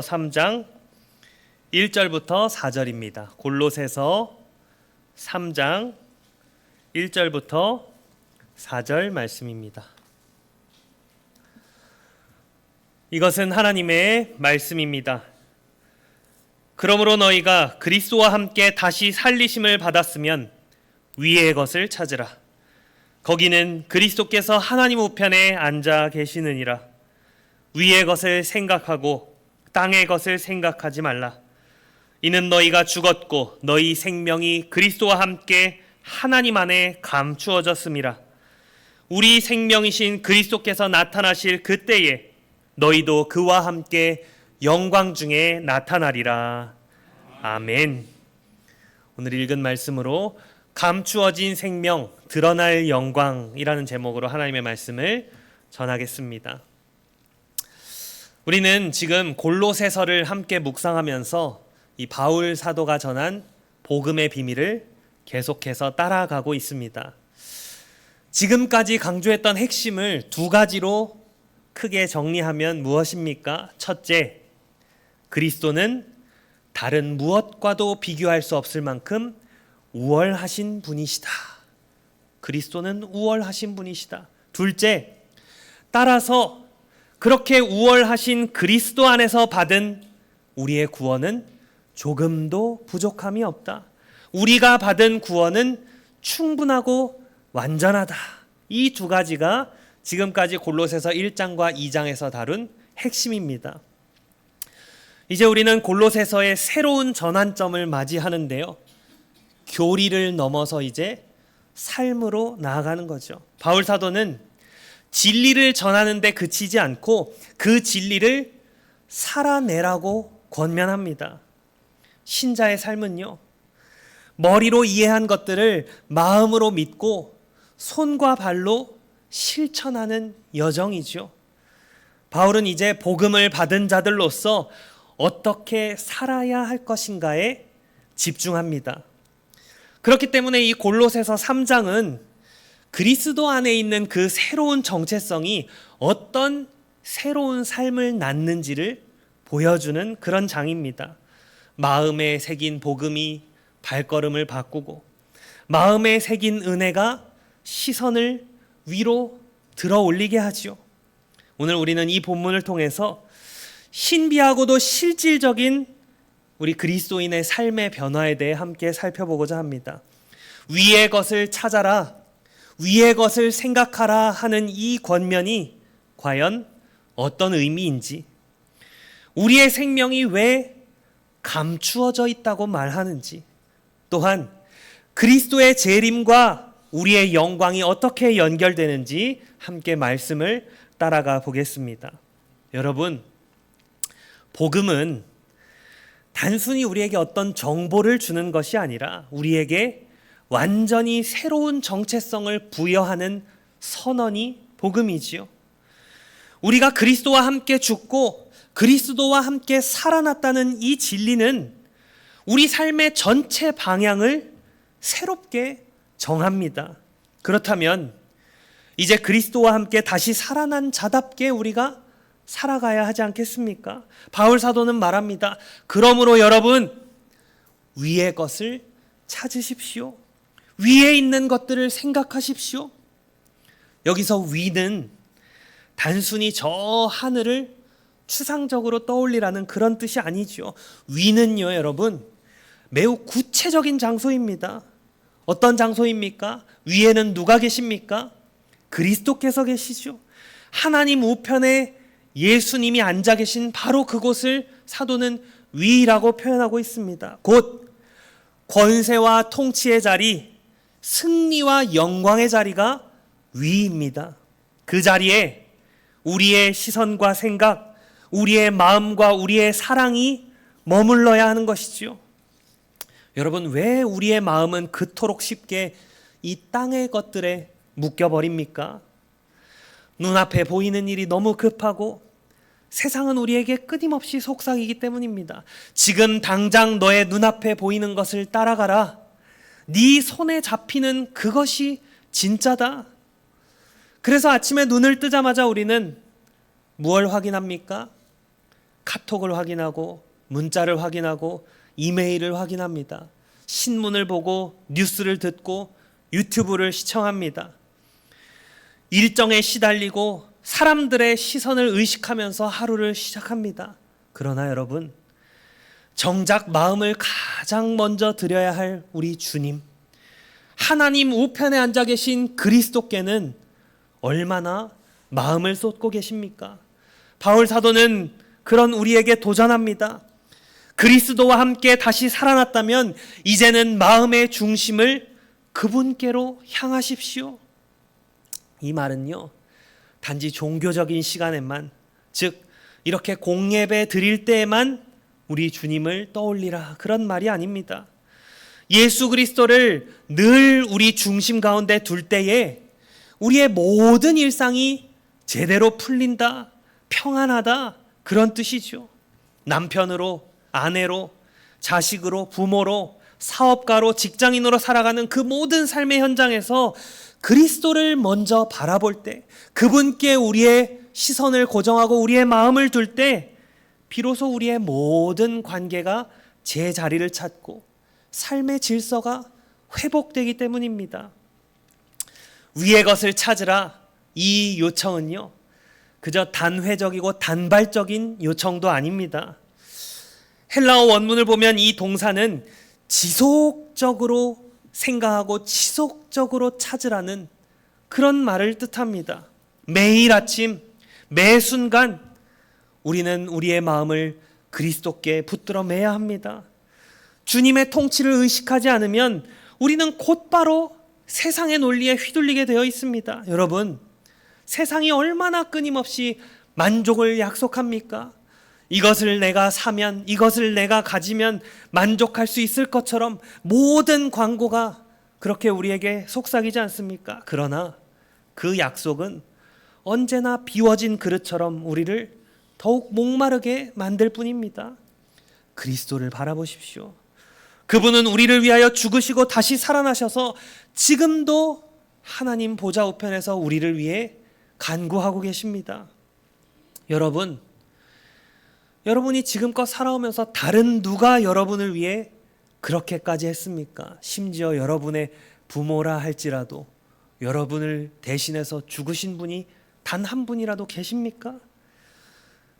3장 1절부터 4절입니다. 골로새서 3장 1절부터 4절 말씀입니다. 이것은 하나님의 말씀입니다. 그러므로 너희가 그리스도와 함께 다시 살리심을 받았으면 위의 것을 찾으라. 거기는 그리스도께서 하나님 우편에 앉아 계시느니라. 위의 것을 생각하고 땅의 것을 생각하지 말라. 이는 너희가 죽었고 너희 생명이 그리스도와 함께 하나님 안에 감추어졌음이라. 우리 생명이신 그리스도께서 나타나실 그때에 너희도 그와 함께 영광 중에 나타나리라. 아멘. 오늘 읽은 말씀으로 감추어진 생명, 드러날 영광이라는 제목으로 하나님의 말씀을 전하겠습니다. 우리는 지금 골로새서를 함께 묵상하면서 이 바울 사도가 전한 복음의 비밀을 계속해서 따라가고 있습니다. 지금까지 강조했던 핵심을 두 가지로 크게 정리하면 무엇입니까? 첫째, 그리스도는 다른 무엇과도 비교할 수 없을 만큼 우월하신 분이시다. 그리스도는 우월하신 분이시다. 둘째, 따라서 그렇게 우월하신 그리스도 안에서 받은 우리의 구원은 조금도 부족함이 없다. 우리가 받은 구원은 충분하고 완전하다. 이 두 가지가 지금까지 골로새서 1장과 2장에서 다룬 핵심입니다. 이제 우리는 골로새서의 새로운 전환점을 맞이하는데요. 교리를 넘어서 이제 삶으로 나아가는 거죠. 바울 사도는 진리를 전하는 데 그치지 않고 그 진리를 살아내라고 권면합니다. 신자의 삶은요, 머리로 이해한 것들을 마음으로 믿고 손과 발로 실천하는 여정이죠. 바울은 이제 복음을 받은 자들로서 어떻게 살아야 할 것인가에 집중합니다. 그렇기 때문에 이 골로새서 3장은 그리스도 안에 있는 그 새로운 정체성이 어떤 새로운 삶을 낳는지를 보여주는 그런 장입니다. 마음에 새긴 복음이 발걸음을 바꾸고 마음에 새긴 은혜가 시선을 위로 들어 올리게 하지요. 오늘 우리는 이 본문을 통해서 신비하고도 실질적인 우리 그리스도인의 삶의 변화에 대해 함께 살펴보고자 합니다. 위의 것을 찾아라, 위의 것을 생각하라 하는 이 권면이 과연 어떤 의미인지, 우리의 생명이 왜 감추어져 있다고 말하는지, 또한 그리스도의 재림과 우리의 영광이 어떻게 연결되는지 함께 말씀을 따라가 보겠습니다. 여러분, 복음은 단순히 우리에게 어떤 정보를 주는 것이 아니라 우리에게 완전히 새로운 정체성을 부여하는 선언이 복음이지요. 우리가 그리스도와 함께 죽고 그리스도와 함께 살아났다는 이 진리는 우리 삶의 전체 방향을 새롭게 정합니다. 그렇다면 이제 그리스도와 함께 다시 살아난 자답게 우리가 살아가야 하지 않겠습니까? 바울 사도는 말합니다. 그러므로 여러분, 위의 것을 찾으십시오. 위에 있는 것들을 생각하십시오. 여기서 위는 단순히 저 하늘을 추상적으로 떠올리라는 그런 뜻이 아니죠. 위는요, 여러분, 매우 구체적인 장소입니다. 어떤 장소입니까? 위에는 누가 계십니까? 그리스도께서 계시죠. 하나님 우편에 예수님이 앉아 계신 바로 그곳을 사도는 위라고 표현하고 있습니다. 곧 권세와 통치의 자리, 승리와 영광의 자리가 위입니다. 그 자리에 우리의 시선과 생각, 우리의 마음과 우리의 사랑이 머물러야 하는 것이지요. 여러분, 왜 우리의 마음은 그토록 쉽게 이 땅의 것들에 묶여버립니까? 눈앞에 보이는 일이 너무 급하고 세상은 우리에게 끊임없이 속삭이기 때문입니다. 지금 당장 너의 눈앞에 보이는 것을 따라가라. 네 손에 잡히는 그것이 진짜다. 그래서 아침에 눈을 뜨자마자 우리는 무엇을 확인합니까? 카톡을 확인하고 문자를 확인하고 이메일을 확인합니다. 신문을 보고 뉴스를 듣고 유튜브를 시청합니다. 일정에 시달리고 사람들의 시선을 의식하면서 하루를 시작합니다. 그러나 여러분, 정작 마음을 가장 먼저 드려야 할 우리 주님, 하나님 우편에 앉아 계신 그리스도께는 얼마나 마음을 쏟고 계십니까? 바울 사도는 그런 우리에게 도전합니다. 그리스도와 함께 다시 살아났다면 이제는 마음의 중심을 그분께로 향하십시오. 이 말은요, 단지 종교적인 시간에만, 즉 이렇게 공예배 드릴 때에만 우리 주님을 떠올리라, 그런 말이 아닙니다. 예수 그리스도를 늘 우리 중심 가운데 둘 때에 우리의 모든 일상이 제대로 풀린다, 평안하다, 그런 뜻이죠. 남편으로, 아내로, 자식으로, 부모로, 사업가로, 직장인으로 살아가는 그 모든 삶의 현장에서 그리스도를 먼저 바라볼 때, 그분께 우리의 시선을 고정하고 우리의 마음을 둘 때 비로소 우리의 모든 관계가 제자리를 찾고 삶의 질서가 회복되기 때문입니다. 위의 것을 찾으라, 이 요청은요, 그저 단회적이고 단발적인 요청도 아닙니다. 헬라어 원문을 보면 이 동사는 지속적으로 생각하고 지속적으로 찾으라는 그런 말을 뜻합니다. 매일 아침, 매 순간 우리는 우리의 마음을 그리스도께 붙들어 매야 합니다. 주님의 통치를 의식하지 않으면 우리는 곧바로 세상의 논리에 휘둘리게 되어 있습니다. 여러분, 세상이 얼마나 끊임없이 만족을 약속합니까? 이것을 내가 사면, 이것을 내가 가지면 만족할 수 있을 것처럼 모든 광고가 그렇게 우리에게 속삭이지 않습니까? 그러나 그 약속은 언제나 비워진 그릇처럼 우리를 더욱 목마르게 만들 뿐입니다. 그리스도를 바라보십시오. 그분은 우리를 위하여 죽으시고 다시 살아나셔서 지금도 하나님 보좌 우편에서 우리를 위해 간구하고 계십니다. 여러분이 지금껏 살아오면서 다른 누가 여러분을 위해 그렇게까지 했습니까? 심지어 여러분의 부모라 할지라도 여러분을 대신해서 죽으신 분이 단 한 분이라도 계십니까?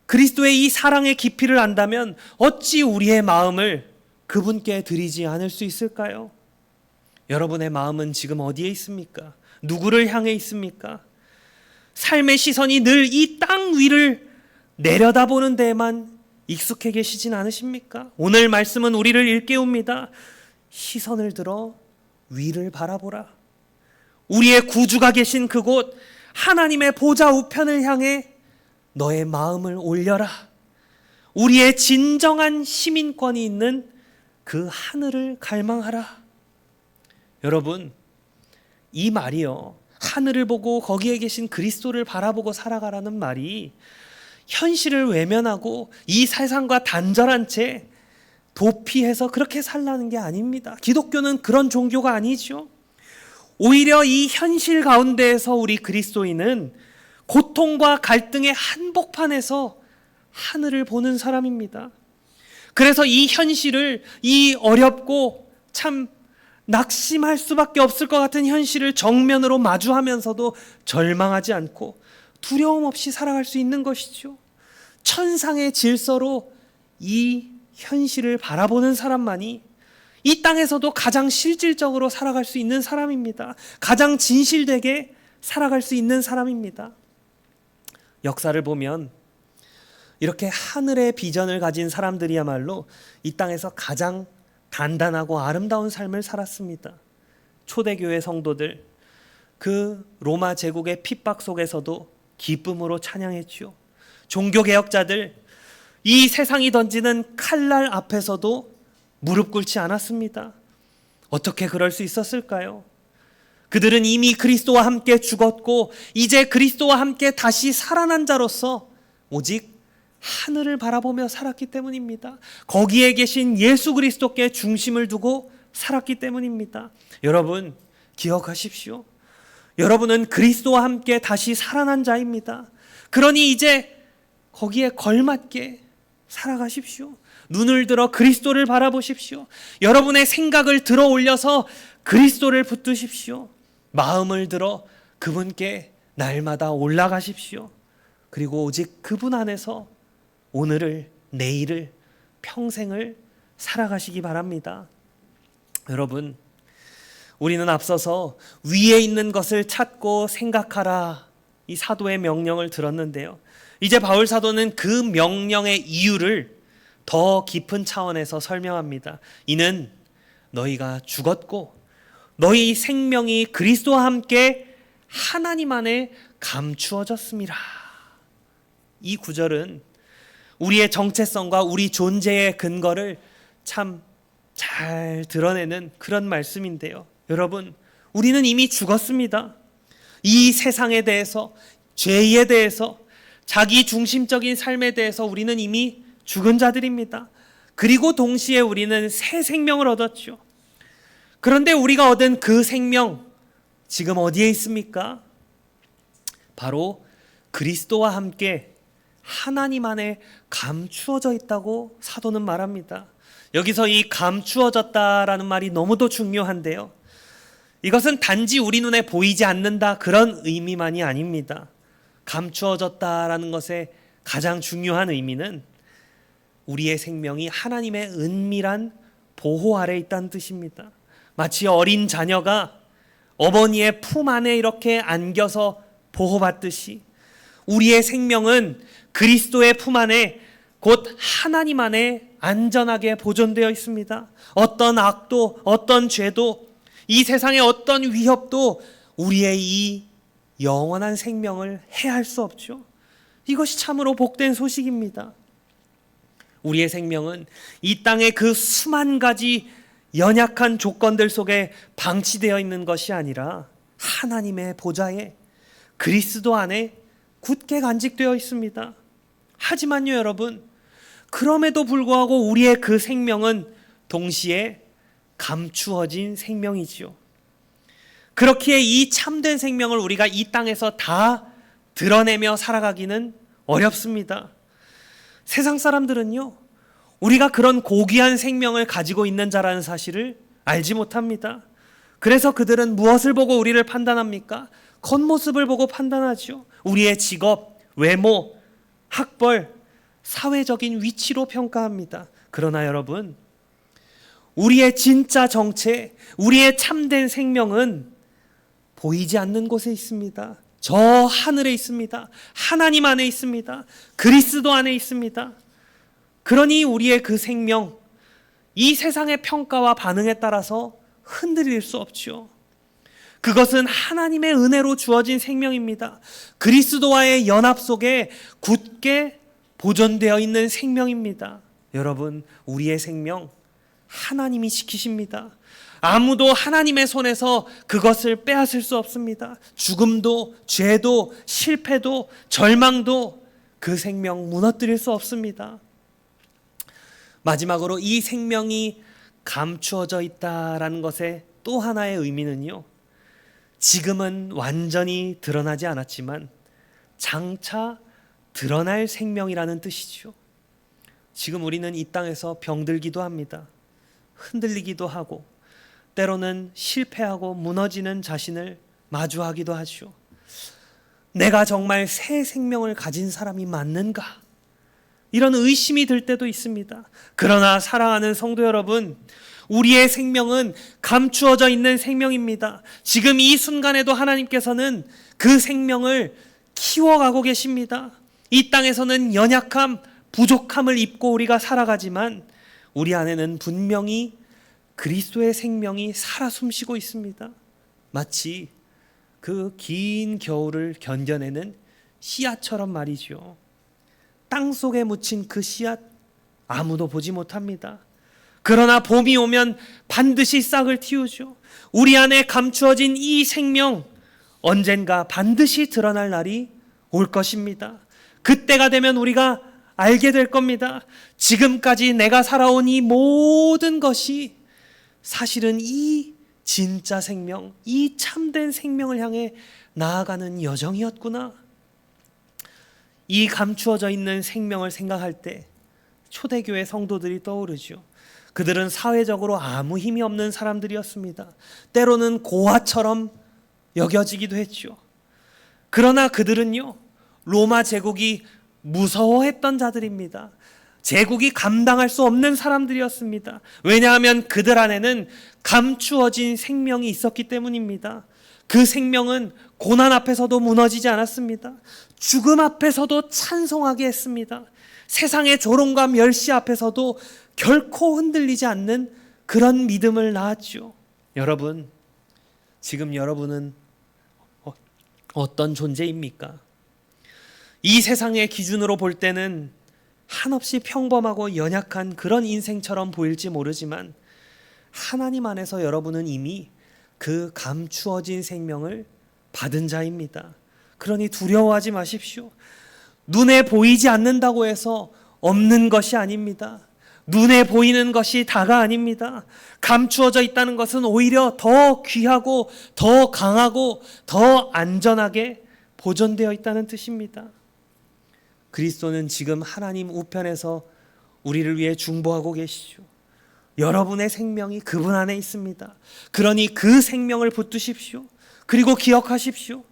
그리스도의 이 사랑의 깊이를 안다면 어찌 우리의 마음을 그분께 드리지 않을 수 있을까요? 여러분의 마음은 지금 어디에 있습니까? 누구를 향해 있습니까? 삶의 시선이 늘 이 땅 위를 내려다보는 데에만 익숙해 계시진 않으십니까? 오늘 말씀은 우리를 일깨웁니다. 시선을 들어 위를 바라보라. 우리의 구주가 계신 그곳 하나님의 보좌 우편을 향해 너의 마음을 올려라. 우리의 진정한 시민권이 있는 그 하늘을 갈망하라. 여러분, 이 말이요, 하늘을 보고 거기에 계신 그리스도를 바라보고 살아가라는 말이 현실을 외면하고 이 세상과 단절한 채 도피해서 그렇게 살라는 게 아닙니다. 기독교는 그런 종교가 아니죠. 오히려 이 현실 가운데에서 우리 그리스도인은 고통과 갈등의 한복판에서 하늘을 보는 사람입니다. 그래서 이 현실을, 이 어렵고 참 낙심할 수밖에 없을 것 같은 현실을 정면으로 마주하면서도 절망하지 않고 두려움 없이 살아갈 수 있는 것이죠. 천상의 질서로 이 현실을 바라보는 사람만이 이 땅에서도 가장 실질적으로 살아갈 수 있는 사람입니다. 가장 진실되게 살아갈 수 있는 사람입니다. 역사를 보면 이렇게 하늘의 비전을 가진 사람들이야말로 이 땅에서 가장 단단하고 아름다운 삶을 살았습니다. 초대교회 성도들, 그 로마 제국의 핍박 속에서도 기쁨으로 찬양했죠. 종교개혁자들, 이 세상이 던지는 칼날 앞에서도 무릎 꿇지 않았습니다. 어떻게 그럴 수 있었을까요? 그들은 이미 그리스도와 함께 죽었고 이제 그리스도와 함께 다시 살아난 자로서 오직 하늘을 바라보며 살았기 때문입니다. 거기에 계신 예수 그리스도께 중심을 두고 살았기 때문입니다. 여러분, 기억하십시오. 여러분은 그리스도와 함께 다시 살아난 자입니다. 그러니 이제 거기에 걸맞게 살아가십시오. 눈을 들어 그리스도를 바라보십시오. 여러분의 생각을 들어 올려서 그리스도를 붙드십시오. 마음을 들어 그분께 날마다 올라가십시오. 그리고 오직 그분 안에서 오늘을, 내일을, 평생을 살아가시기 바랍니다. 여러분, 우리는 앞서서 위에 있는 것을 찾고 생각하라, 이 사도의 명령을 들었는데요. 이제 바울 사도는 그 명령의 이유를 더 깊은 차원에서 설명합니다. 이는 너희가 죽었고 너희 생명이 그리스도와 함께 하나님 안에 감추어졌음이라. 이 구절은 우리의 정체성과 우리 존재의 근거를 참 잘 드러내는 그런 말씀인데요. 여러분, 우리는 이미 죽었습니다. 이 세상에 대해서, 죄에 대해서, 자기 중심적인 삶에 대해서 우리는 이미 죽은 자들입니다. 그리고 동시에 우리는 새 생명을 얻었죠. 그런데 우리가 얻은 그 생명, 지금 어디에 있습니까? 바로 그리스도와 함께 하나님 안에 감추어져 있다고 사도는 말합니다. 여기서 이 감추어졌다라는 말이 너무도 중요한데요. 이것은 단지 우리 눈에 보이지 않는다, 그런 의미만이 아닙니다. 감추어졌다라는 것의 가장 중요한 의미는 우리의 생명이 하나님의 은밀한 보호 아래 있다는 뜻입니다. 마치 어린 자녀가 어머니의 품 안에 이렇게 안겨서 보호받듯이 우리의 생명은 그리스도의 품 안에, 곧 하나님 안에 안전하게 보존되어 있습니다. 어떤 악도, 어떤 죄도, 이 세상의 어떤 위협도 우리의 이 영원한 생명을 해할 수 없죠. 이것이 참으로 복된 소식입니다. 우리의 생명은 이 땅의 그 수만 가지 연약한 조건들 속에 방치되어 있는 것이 아니라 하나님의 보좌에, 그리스도 안에 굳게 간직되어 있습니다. 하지만요, 여러분, 그럼에도 불구하고 우리의 그 생명은 동시에 감추어진 생명이지요. 그렇기에 이 참된 생명을 우리가 이 땅에서 다 드러내며 살아가기는 어렵습니다. 세상 사람들은요, 우리가 그런 고귀한 생명을 가지고 있는 자라는 사실을 알지 못합니다. 그래서 그들은 무엇을 보고 우리를 판단합니까? 겉모습을 보고 판단하죠. 우리의 직업, 외모, 학벌, 사회적인 위치로 평가합니다. 그러나 여러분, 우리의 진짜 정체, 우리의 참된 생명은 보이지 않는 곳에 있습니다. 저 하늘에 있습니다. 하나님 안에 있습니다. 그리스도 안에 있습니다. 그러니 우리의 그 생명, 이 세상의 평가와 반응에 따라서 흔들릴 수 없죠. 그것은 하나님의 은혜로 주어진 생명입니다. 그리스도와의 연합 속에 굳게 보존되어 있는 생명입니다. 여러분, 우리의 생명 하나님이 지키십니다. 아무도 하나님의 손에서 그것을 빼앗을 수 없습니다. 죽음도, 죄도, 실패도, 절망도 그 생명 무너뜨릴 수 없습니다. 마지막으로 이 생명이 감추어져 있다라는 것의 또 하나의 의미는요, 지금은 완전히 드러나지 않았지만 장차 드러날 생명이라는 뜻이죠. 지금 우리는 이 땅에서 병들기도 합니다. 흔들리기도 하고, 때로는 실패하고 무너지는 자신을 마주하기도 하죠. 내가 정말 새 생명을 가진 사람이 맞는가? 이런 의심이 들 때도 있습니다. 그러나 사랑하는 성도 여러분, 우리의 생명은 감추어져 있는 생명입니다. 지금 이 순간에도 하나님께서는 그 생명을 키워가고 계십니다. 이 땅에서는 연약함, 부족함을 입고 우리가 살아가지만 우리 안에는 분명히 그리스도의 생명이 살아 숨쉬고 있습니다. 마치 그 긴 겨울을 견뎌내는 씨앗처럼 말이죠. 땅 속에 묻힌 그 씨앗, 아무도 보지 못합니다. 그러나 봄이 오면 반드시 싹을 틔우죠. 우리 안에 감추어진 이 생명, 언젠가 반드시 드러날 날이 올 것입니다. 그때가 되면 우리가 알게 될 겁니다. 지금까지 내가 살아온 이 모든 것이 사실은 이 진짜 생명, 이 참된 생명을 향해 나아가는 여정이었구나. 이 감추어져 있는 생명을 생각할 때 초대교회 성도들이 떠오르죠. 그들은 사회적으로 아무 힘이 없는 사람들이었습니다. 때로는 고아처럼 여겨지기도 했죠. 그러나 그들은요, 로마 제국이 무서워했던 자들입니다. 제국이 감당할 수 없는 사람들이었습니다. 왜냐하면 그들 안에는 감추어진 생명이 있었기 때문입니다. 그 생명은 고난 앞에서도 무너지지 않았습니다. 죽음 앞에서도 찬송하게 했습니다. 세상의 조롱과 멸시 앞에서도 결코 흔들리지 않는 그런 믿음을 낳았죠. 여러분, 지금 여러분은 어떤 존재입니까? 이 세상의 기준으로 볼 때는 한없이 평범하고 연약한 그런 인생처럼 보일지 모르지만 하나님 안에서 여러분은 이미 그 감추어진 생명을 받은 자입니다. 그러니 두려워하지 마십시오. 눈에 보이지 않는다고 해서 없는 것이 아닙니다. 눈에 보이는 것이 다가 아닙니다. 감추어져 있다는 것은 오히려 더 귀하고 더 강하고 더 안전하게 보존되어 있다는 뜻입니다. 그리스도는 지금 하나님 우편에서 우리를 위해 중보하고 계시죠. 여러분의 생명이 그분 안에 있습니다. 그러니 그 생명을 붙드십시오. 그리고 기억하십시오.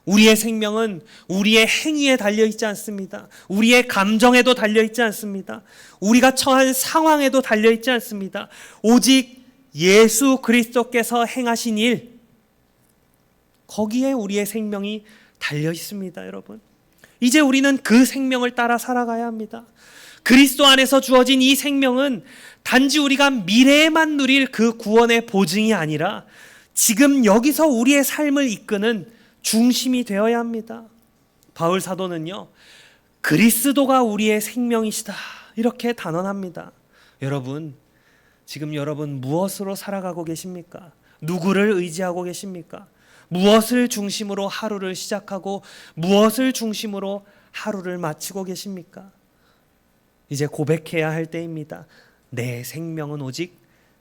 우리의 생명은 우리의 행위에 달려있지 않습니다. 우리의 감정에도 달려있지 않습니다. 우리가 처한 상황에도 달려있지 않습니다. 오직 예수 그리스도께서 행하신 일, 거기에 우리의 생명이 달려있습니다. 여러분, 이제 우리는 그 생명을 따라 살아가야 합니다. 그리스도 안에서 주어진 이 생명은 단지 우리가 미래에만 누릴 그 구원의 보증이 아니라 지금 여기서 우리의 삶을 이끄는 중심이 되어야 합니다. 바울 사도는요, 그리스도가 우리의 생명이시다, 이렇게 단언합니다. 여러분, 지금 여러분 무엇으로 살아가고 계십니까? 누구를 의지하고 계십니까? 무엇을 중심으로 하루를 시작하고 무엇을 중심으로 하루를 마치고 계십니까? 이제 고백해야 할 때입니다. 내 생명은 오직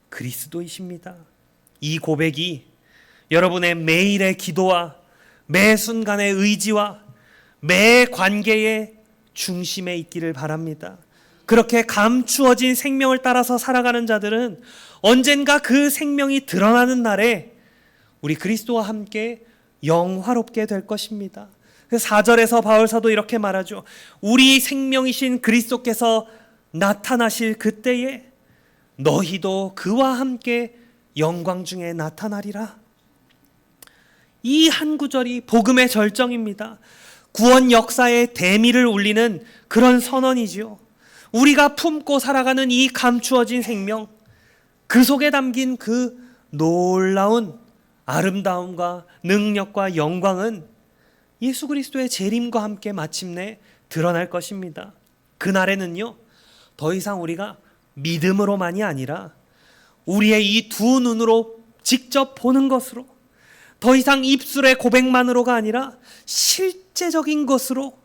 그리스도이십니다. 이 고백이 여러분의 매일의 기도와 매 순간의 의지와 매 관계의 중심에 있기를 바랍니다. 그렇게 감추어진 생명을 따라서 살아가는 자들은 언젠가 그 생명이 드러나는 날에 우리 그리스도와 함께 영화롭게 될 것입니다. 4절에서 바울 사도 이렇게 말하죠. 우리 생명이신 그리스도께서 나타나실 그때에 너희도 그와 함께 영광 중에 나타나리라. 이 한 구절이 복음의 절정입니다. 구원 역사의 대미를 울리는 그런 선언이지요. 우리가 품고 살아가는 이 감추어진 생명, 그 속에 담긴 그 놀라운 아름다움과 능력과 영광은 예수 그리스도의 재림과 함께 마침내 드러날 것입니다. 그날에는요, 더 이상 우리가 믿음으로만이 아니라 우리의 이 두 눈으로 직접 보는 것으로, 더 이상 입술의 고백만으로가 아니라 실제적인 것으로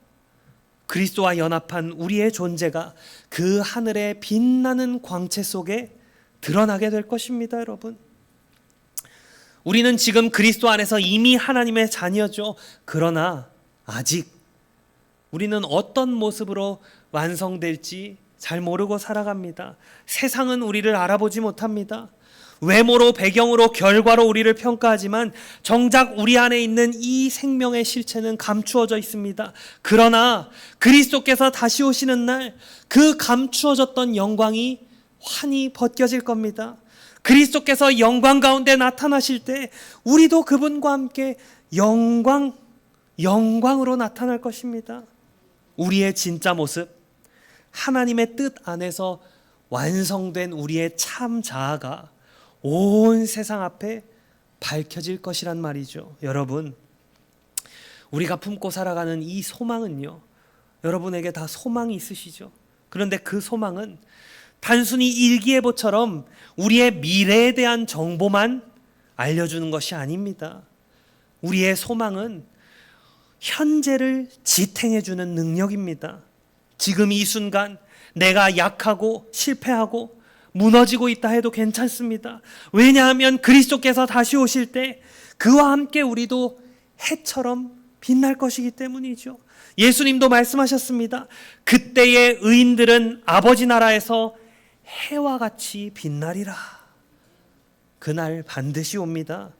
그리스도와 연합한 우리의 존재가 그 하늘의 빛나는 광채 속에 드러나게 될 것입니다. 여러분, 우리는 지금 그리스도 안에서 이미 하나님의 자녀죠. 그러나 아직 우리는 어떤 모습으로 완성될지 잘 모르고 살아갑니다. 세상은 우리를 알아보지 못합니다. 외모로, 배경으로, 결과로 우리를 평가하지만 정작 우리 안에 있는 이 생명의 실체는 감추어져 있습니다. 그러나 그리스도께서 다시 오시는 날 그 감추어졌던 영광이 환히 벗겨질 겁니다. 그리스도께서 영광 가운데 나타나실 때 우리도 그분과 함께 영광으로 나타날 것입니다. 우리의 진짜 모습, 하나님의 뜻 안에서 완성된 우리의 참 자아가 온 세상 앞에 밝혀질 것이란 말이죠. 여러분, 우리가 품고 살아가는 이 소망은요, 여러분에게 다 소망이 있으시죠? 그런데 그 소망은 단순히 일기예보처럼 우리의 미래에 대한 정보만 알려주는 것이 아닙니다. 우리의 소망은 현재를 지탱해주는 능력입니다. 지금 이 순간 내가 약하고 실패하고 무너지고 있다 해도 괜찮습니다. 왜냐하면 그리스도께서 다시 오실 때 그와 함께 우리도 해처럼 빛날 것이기 때문이죠. 예수님도 말씀하셨습니다. 그때의 의인들은 아버지 나라에서 해와 같이 빛나리라. 그날 반드시 옵니다.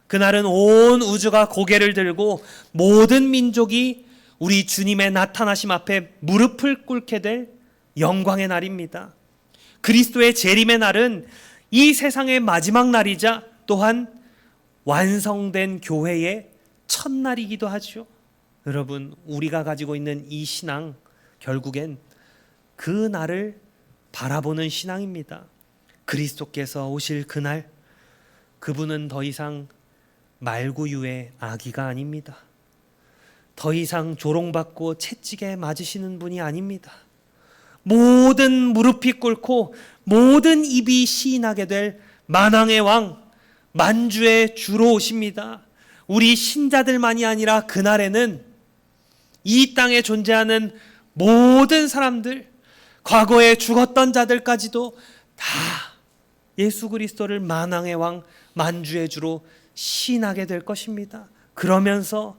그날은 온 우주가 고개를 들고 모든 민족이 우리 주님의 나타나심 앞에 무릎을 꿇게 될 영광의 날입니다. 그리스도의 재림의 날은 이 세상의 마지막 날이자 또한 완성된 교회의 첫날이기도 하죠. 여러분, 우리가 가지고 있는 이 신앙, 결국엔 그 날을 바라보는 신앙입니다. 그리스도께서 오실 그날, 그분은 더 이상 말구유의 아기가 아닙니다. 더 이상 조롱받고 채찍에 맞으시는 분이 아닙니다. 모든 무릎이 꿇고 모든 입이 시인하게 될 만왕의 왕, 만주의 주로 오십니다. 우리 신자들만이 아니라 그날에는 이 땅에 존재하는 모든 사람들, 과거에 죽었던 자들까지도 다 예수 그리스도를 만왕의 왕, 만주의 주로 시인하게 될 것입니다. 그러면서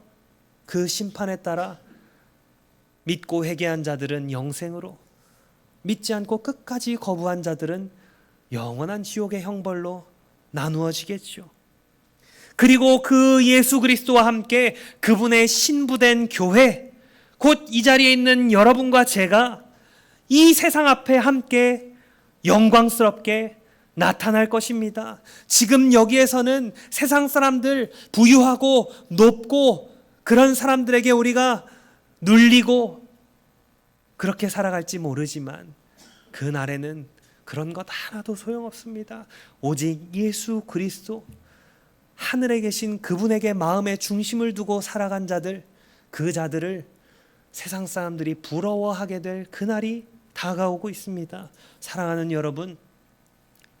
그 심판에 따라 믿고 회개한 자들은 영생으로, 믿지 않고 끝까지 거부한 자들은 영원한 지옥의 형벌로 나누어지겠죠. 그리고 그 예수 그리스도와 함께 그분의 신부된 교회, 곧 이 자리에 있는 여러분과 제가 이 세상 앞에 함께 영광스럽게 나타날 것입니다. 지금 여기에서는 세상 사람들, 부유하고 높고 그런 사람들에게 우리가 눌리고 그렇게 살아갈지 모르지만 그날에는 그런 것 하나도 소용없습니다. 오직 예수 그리스도, 하늘에 계신 그분에게 마음의 중심을 두고 살아간 자들, 그 자들을 세상 사람들이 부러워하게 될 그날이 다가오고 있습니다. 사랑하는 여러분,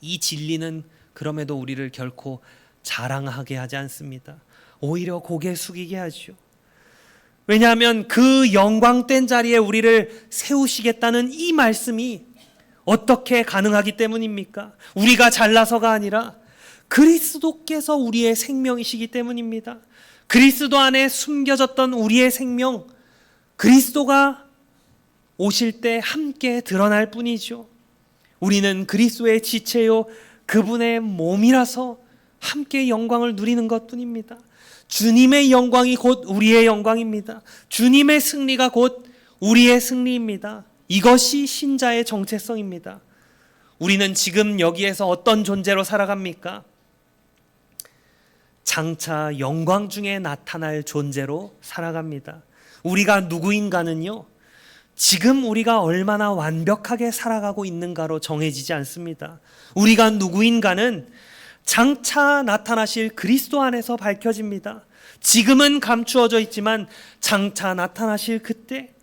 이 진리는 그럼에도 우리를 결코 자랑하게 하지 않습니다. 오히려 고개 숙이게 하죠. 왜냐하면 그 영광된 자리에 우리를 세우시겠다는 이 말씀이 어떻게 가능하기 때문입니까? 우리가 잘나서가 아니라 그리스도께서 우리의 생명이시기 때문입니다. 그리스도 안에 숨겨졌던 우리의 생명, 그리스도가 오실 때 함께 드러날 뿐이죠. 우리는 그리스도의 지체요 그분의 몸이라서 함께 영광을 누리는 것뿐입니다. 주님의 영광이 곧 우리의 영광입니다. 주님의 승리가 곧 우리의 승리입니다. 이것이 신자의 정체성입니다. 우리는 지금 여기에서 어떤 존재로 살아갑니까? 장차 영광 중에 나타날 존재로 살아갑니다. 우리가 누구인가는요, 지금 우리가 얼마나 완벽하게 살아가고 있는가로 정해지지 않습니다. 우리가 누구인가는 장차 나타나실 그리스도 안에서 밝혀집니다. 지금은 감추어져 있지만 장차 나타나실 그때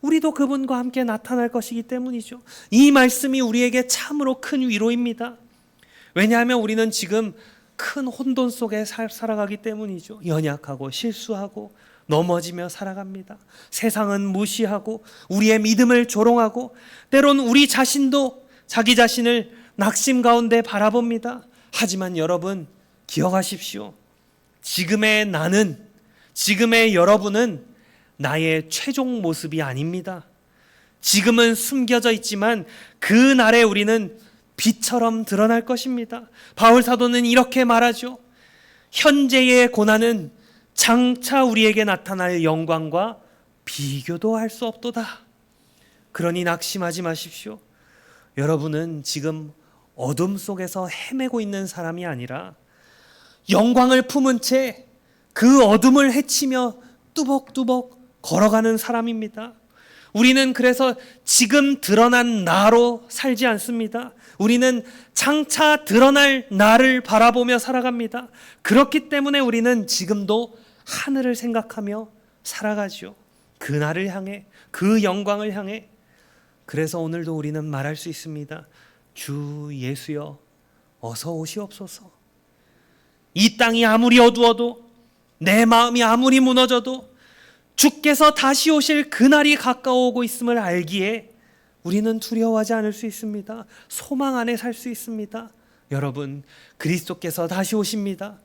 우리도 그분과 함께 나타날 것이기 때문이죠. 이 말씀이 우리에게 참으로 큰 위로입니다. 왜냐하면 우리는 지금 큰 혼돈 속에 살아가기 때문이죠. 연약하고 실수하고 넘어지며 살아갑니다. 세상은 무시하고 우리의 믿음을 조롱하고 때론 우리 자신도 자기 자신을 낙심 가운데 바라봅니다. 하지만 여러분 기억하십시오. 지금의 나는, 지금의 여러분은 나의 최종 모습이 아닙니다. 지금은 숨겨져 있지만 그날에 우리는 빛처럼 드러날 것입니다. 바울 사도는 이렇게 말하죠. 현재의 고난은 장차 우리에게 나타날 영광과 비교도 할 수 없도다. 그러니 낙심하지 마십시오. 여러분은 지금 어둠 속에서 헤매고 있는 사람이 아니라 영광을 품은 채 그 어둠을 헤치며 뚜벅뚜벅 걸어가는 사람입니다. 우리는 그래서 지금 드러난 나로 살지 않습니다. 우리는 장차 드러날 나를 바라보며 살아갑니다. 그렇기 때문에 우리는 지금도 하늘을 생각하며 살아가죠. 그 날을 향해, 그 영광을 향해. 그래서 오늘도 우리는 말할 수 있습니다. 주 예수여 어서 오시옵소서. 이 땅이 아무리 어두워도, 내 마음이 아무리 무너져도 주께서 다시 오실 그날이 가까워오고 있음을 알기에 우리는 두려워하지 않을 수 있습니다. 소망 안에 살 수 있습니다. 여러분, 그리스도께서 다시 오십니다.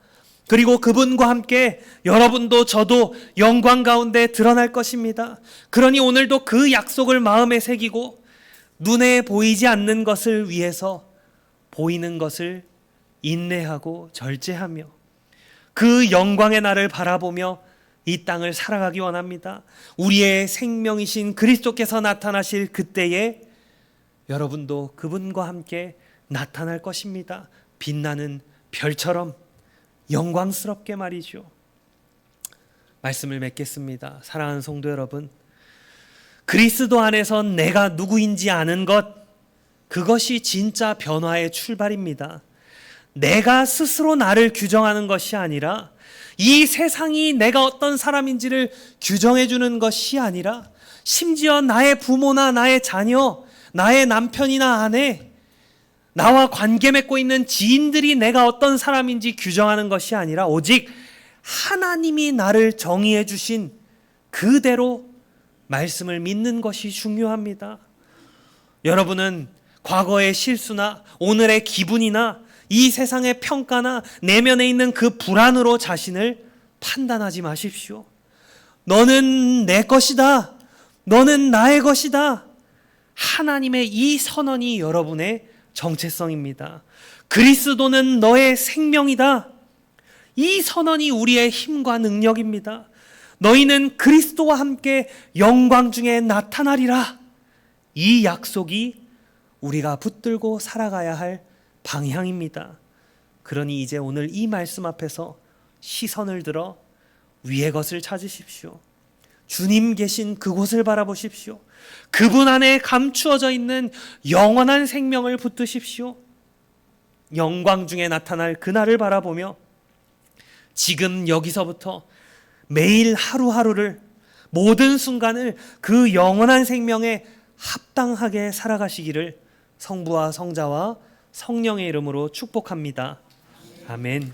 그리고 그분과 함께 여러분도 저도 영광 가운데 드러날 것입니다. 그러니 오늘도 그 약속을 마음에 새기고 눈에 보이지 않는 것을 위해서 보이는 것을 인내하고 절제하며 그 영광의 날을 바라보며 이 땅을 살아가기 원합니다. 우리의 생명이신 그리스도께서 나타나실 그때에 여러분도 그분과 함께 나타날 것입니다. 빛나는 별처럼 영광스럽게 말이죠. 말씀을 맺겠습니다. 사랑하는 성도 여러분, 그리스도 안에서 내가 누구인지 아는 것, 그것이 진짜 변화의 출발입니다. 내가 스스로 나를 규정하는 것이 아니라 이 세상이 내가 어떤 사람인지를 규정해 주는 것이 아니라 심지어 나의 부모나 나의 자녀, 나의 남편이나 아내, 나와 관계 맺고 있는 지인들이 내가 어떤 사람인지 규정하는 것이 아니라 오직 하나님이 나를 정의해 주신 그대로 말씀을 믿는 것이 중요합니다. 여러분은 과거의 실수나 오늘의 기분이나 이 세상의 평가나 내면에 있는 그 불안으로 자신을 판단하지 마십시오. 너는 내 것이다. 너는 나의 것이다. 하나님의 이 선언이 여러분의 정체성입니다. 그리스도는 너의 생명이다. 이 선언이 우리의 힘과 능력입니다. 너희는 그리스도와 함께 영광 중에 나타나리라. 이 약속이 우리가 붙들고 살아가야 할 방향입니다. 그러니 이제 오늘 이 말씀 앞에서 시선을 들어 위의 것을 찾으십시오. 주님 계신 그곳을 바라보십시오. 그분 안에 감추어져 있는 영원한 생명을 붙드십시오. 영광 중에 나타날 그날을 바라보며 지금 여기서부터 매일 하루하루를, 모든 순간을 그 영원한 생명에 합당하게 살아가시기를 성부와 성자와 성령의 이름으로 축복합니다. 아멘.